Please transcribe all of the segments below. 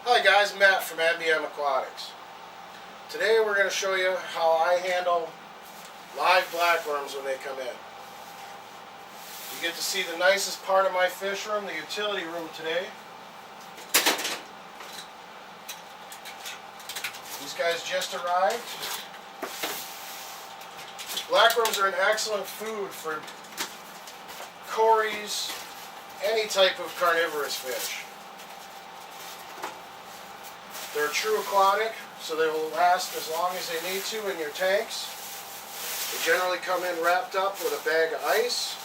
Hi guys, Matt from MBM Aquatics. Today we're going to show you how I handle live blackworms when they come in. You get to see the nicest part of my fish room, the utility room today. These guys just arrived. Blackworms are an excellent food for cories, any type of carnivorous fish. They're true aquatic, so they will last as long as they need to in your tanks. They generally come in wrapped up with a bag of ice.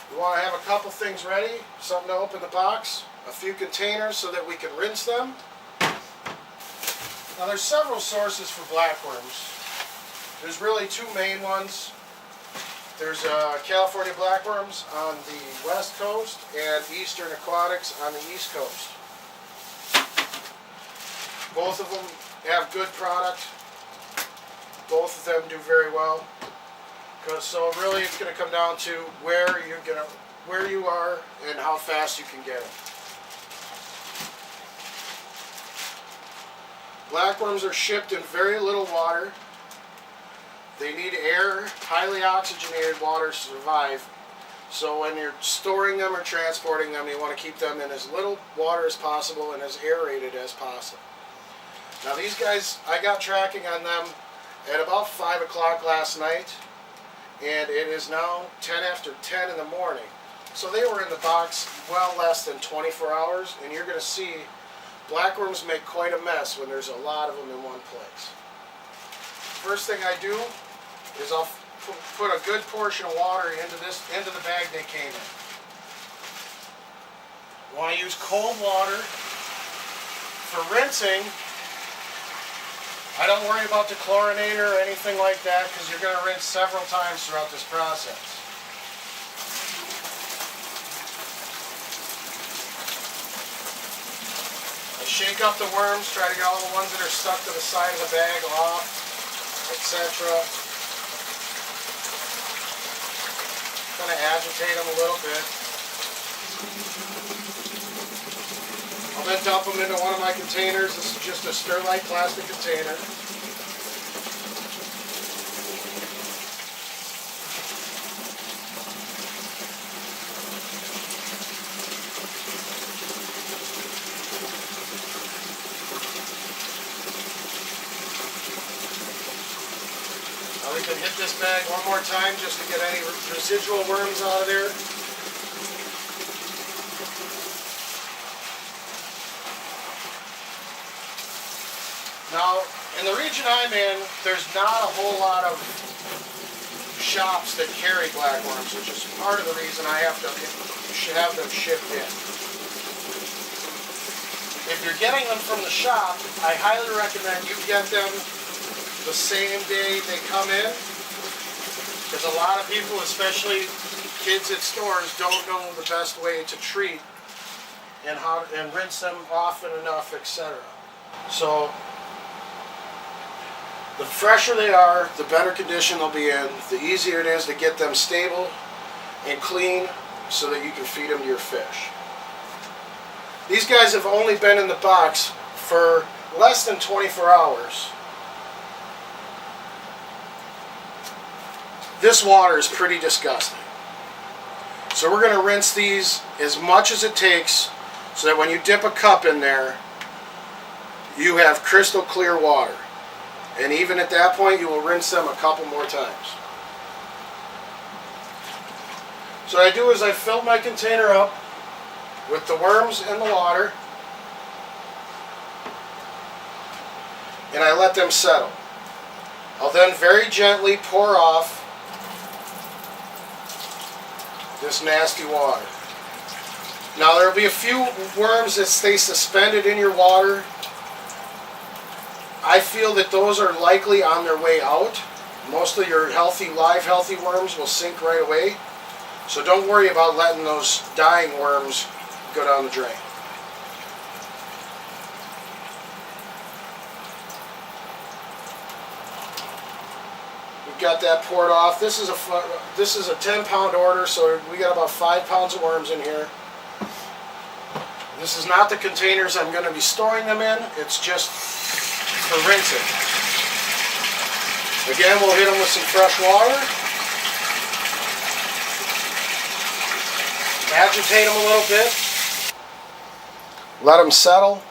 You want to have a couple things ready, something to open the box, a few containers so that we can rinse them. Now there's several sources for blackworms. There's really two main ones. There's California blackworms on the west coast and Eastern Aquatics on the east coast. Both of them have good product. Both of them do very well. So really it's going to come down to where you are and how fast you can get it. Blackworms are shipped in very little water. They need air, highly oxygenated water to survive. So when you're storing them or transporting them, you want to keep them in as little water as possible and as aerated as possible. Now these guys, I got tracking on them at about 5 o'clock last night, and it is now 10 after 10 in the morning. So they were in the box well less than 24 hours, and you're going to see blackworms make quite a mess when there's a lot of them in one place. First thing I do is I'll put a good portion of water into the bag they came in. You want to use cold water for rinsing. I don't worry about the chlorinator or anything like that because you're going to rinse several times throughout this process. I shake up the worms, try to get all the ones that are stuck to the side of the bag off, etc. Kind of agitate them a little bit. I'll then dump them into one of my containers. This is just a Sterlite plastic container. Now we can hit this bag one more time just to get any residual worms out of there. Now, in the region I'm in, there's not a whole lot of shops that carry blackworms, which is part of the reason I have to have them shipped in. If you're getting them from the shop, I highly recommend you get them the same day they come in, because a lot of people, especially kids at stores, don't know the best way to treat and rinse them often enough, etc. So the fresher they are, the better condition they'll be in, the easier it is to get them stable and clean so that you can feed them to your fish. These guys have only been in the box for less than 24 hours. This water is pretty disgusting. So we're going to rinse these as much as it takes so that when you dip a cup in there, you have crystal clear water. And even at that point, you will rinse them a couple more times. So what I do is I fill my container up with the worms and the water, and I let them settle. I'll then very gently pour off this nasty water. Now there will be a few worms that stay suspended in your water. I feel that those are likely on their way out. Most of your live healthy worms will sink right away. So don't worry about letting those dying worms go down the drain. We've got that poured off. This is a 10-pound order, so we got about 5 pounds of worms in here. This is not the containers I'm going to be storing them in. It's just for rinsing. Again, we'll hit them with some fresh water. Agitate them a little bit. Let them settle.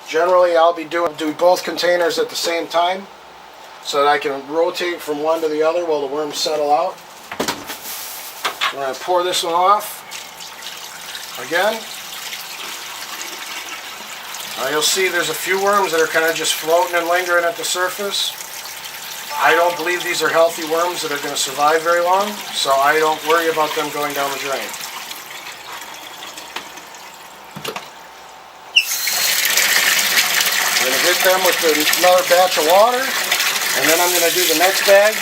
Generally, I'll be doing both containers at the same time so that I can rotate from one to the other while the worms settle out. We're going to pour this one off. Again. You'll see there's a few worms that are kind of just floating and lingering at the surface. I don't believe these are healthy worms that are going to survive very long, so I don't worry about them going down the drain. I'm going to hit them with another batch of water, and then I'm going to do the next bag.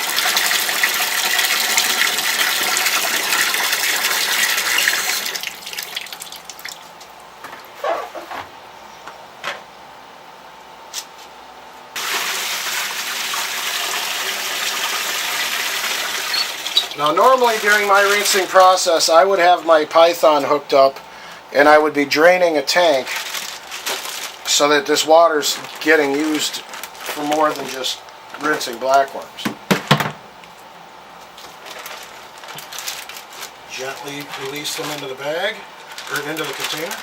Now normally during my rinsing process I would have my python hooked up and I would be draining a tank so that this water's getting used for more than just rinsing blackworms. Gently release them into the bag, or into the container.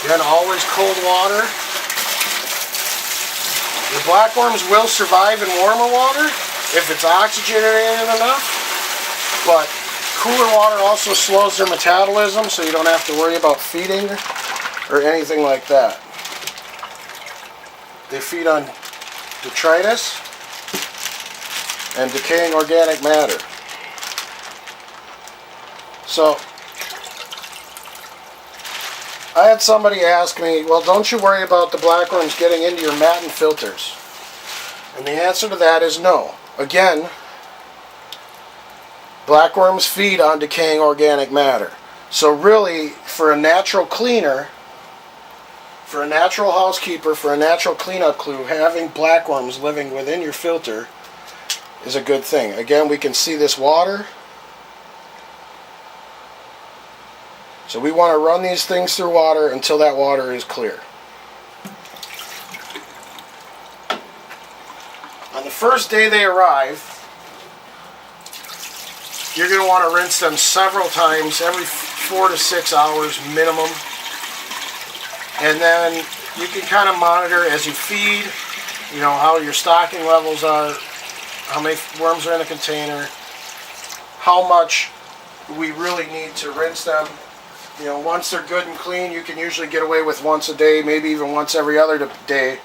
Again, always cold water. The blackworms will survive in warmer water if it's oxygenated enough, but cooler water also slows their metabolism, so you don't have to worry about feeding or anything like that. They feed on detritus and decaying organic matter. So, I had somebody ask me, well, don't you worry about the blackworms getting into your matin filters? And the answer to that is no. Again, blackworms feed on decaying organic matter. So really, for a natural cleaner, for a natural housekeeper, for a natural cleanup crew, having blackworms living within your filter is a good thing. Again, we can see this water. So we want to run these things through water until that water is clear. On the first day they arrive, you're going to want to rinse them several times, every 4 to 6 hours minimum. And then you can kind of monitor as you feed, you know, how your stocking levels are, how many worms are in the container, how much we really need to rinse them. You know, once they're good and clean, you can usually get away with once a day, maybe even once every other day,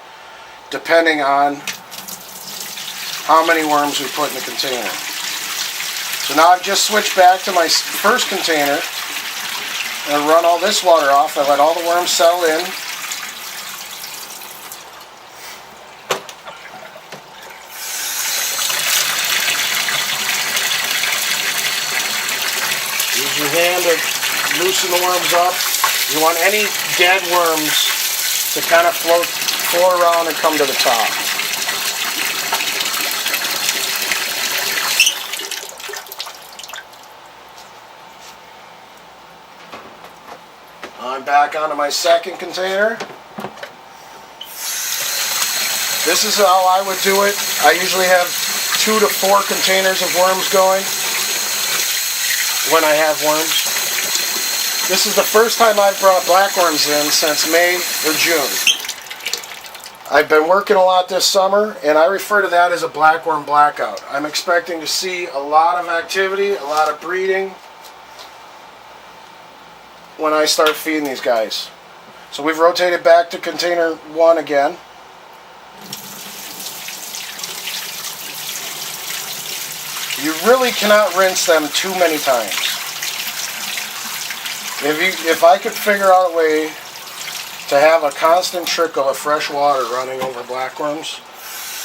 depending on how many worms we put in the container. So now I've just switched back to my first container and run all this water off. I let all the worms settle in. Use your hand to loosen the worms up. You want any dead worms to kind of float around and come to the top. I'm back onto my second container. This is how I would do it. I usually have 2 to 4 containers of worms going when I have worms. This is the first time I've brought blackworms in since May or June. I've been working a lot this summer, and I refer to that as a blackworm blackout. I'm expecting to see a lot of activity, a lot of breeding when I start feeding these guys. So we've rotated back to container 1 again. You really cannot rinse them too many times. If I could figure out a way to have a constant trickle of fresh water running over blackworms,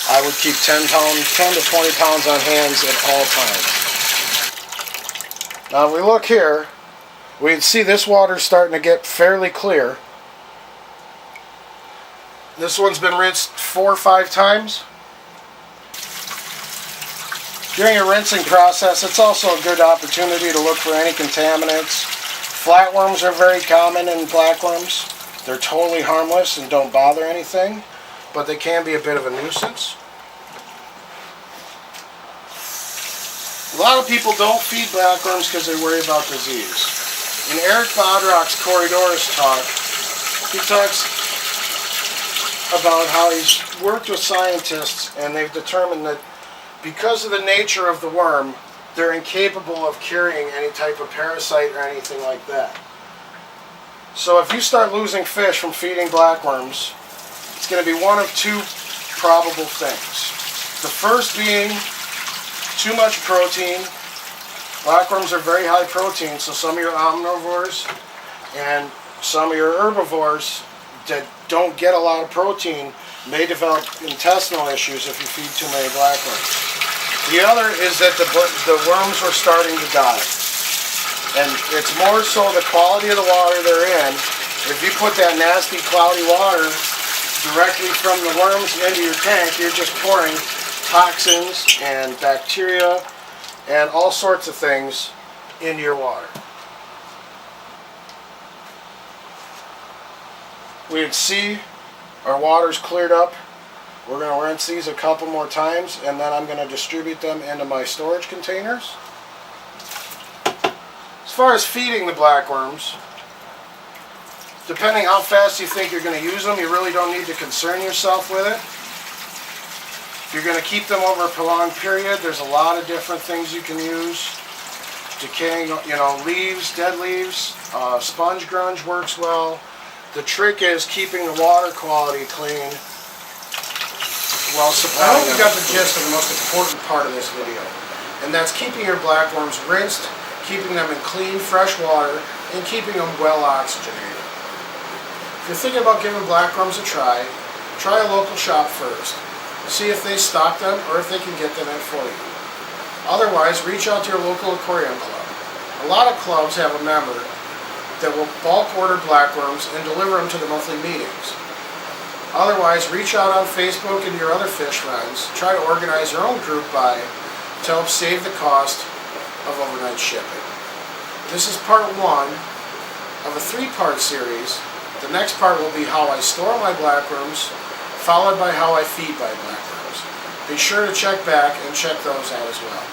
I would keep 10 to 20 pounds on hands at all times. Now if we look here, we can see this water starting to get fairly clear. This one's been rinsed 4 or 5 times. During your rinsing process, it's also a good opportunity to look for any contaminants. Flatworms are very common in blackworms. They're totally harmless and don't bother anything, but they can be a bit of a nuisance. A lot of people don't feed blackworms because they worry about disease. In Eric Bodrock's Corridors talk, he talks about how he's worked with scientists and they've determined that because of the nature of the worm, they're incapable of carrying any type of parasite or anything like that. So if you start losing fish from feeding blackworms, it's going to be one of 2 probable things. The first being too much protein. Blackworms are very high protein, so some of your omnivores and some of your herbivores that don't get a lot of protein may develop intestinal issues if you feed too many blackworms. The other is that the worms are starting to die. And it's more so the quality of the water they're in. If you put that nasty cloudy water directly from the worms into your tank, you're just pouring toxins and bacteria and all sorts of things into your water. We can see our water's cleared up. We're going to rinse these a couple more times and then I'm going to distribute them into my storage containers. As far as feeding the blackworms, depending how fast you think you're going to use them, you really don't need to concern yourself with it. If you're going to keep them over a prolonged period, there's a lot of different things you can use. Decaying, leaves, dead leaves, sponge grunge works well. The trick is keeping the water quality clean while supplying. I hope you got the gist of the most important part of this video, and that's keeping your blackworms rinsed, keeping them in clean, fresh water, and keeping them well oxygenated. If you're thinking about giving blackworms a try a local shop first. See if they stock them or if they can get them in for you. Otherwise, reach out to your local aquarium club. A lot of clubs have a member that will bulk order blackworms and deliver them to the monthly meetings. Otherwise, reach out on Facebook and your other fish friends. Try to organize your own group buy to help save the cost of overnight shipping. This is part 1 of a 3-part series. The next part will be how I store my blackworms, followed by how I feed my blackworms. Be sure to check back and check those out as well.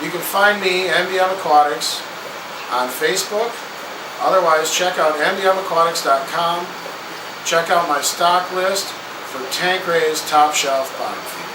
You can find me, MBM Aquatics, on Facebook. Otherwise, check out mbmaquatics.com. Check out my stock list for tank raised top shelf bottom feed.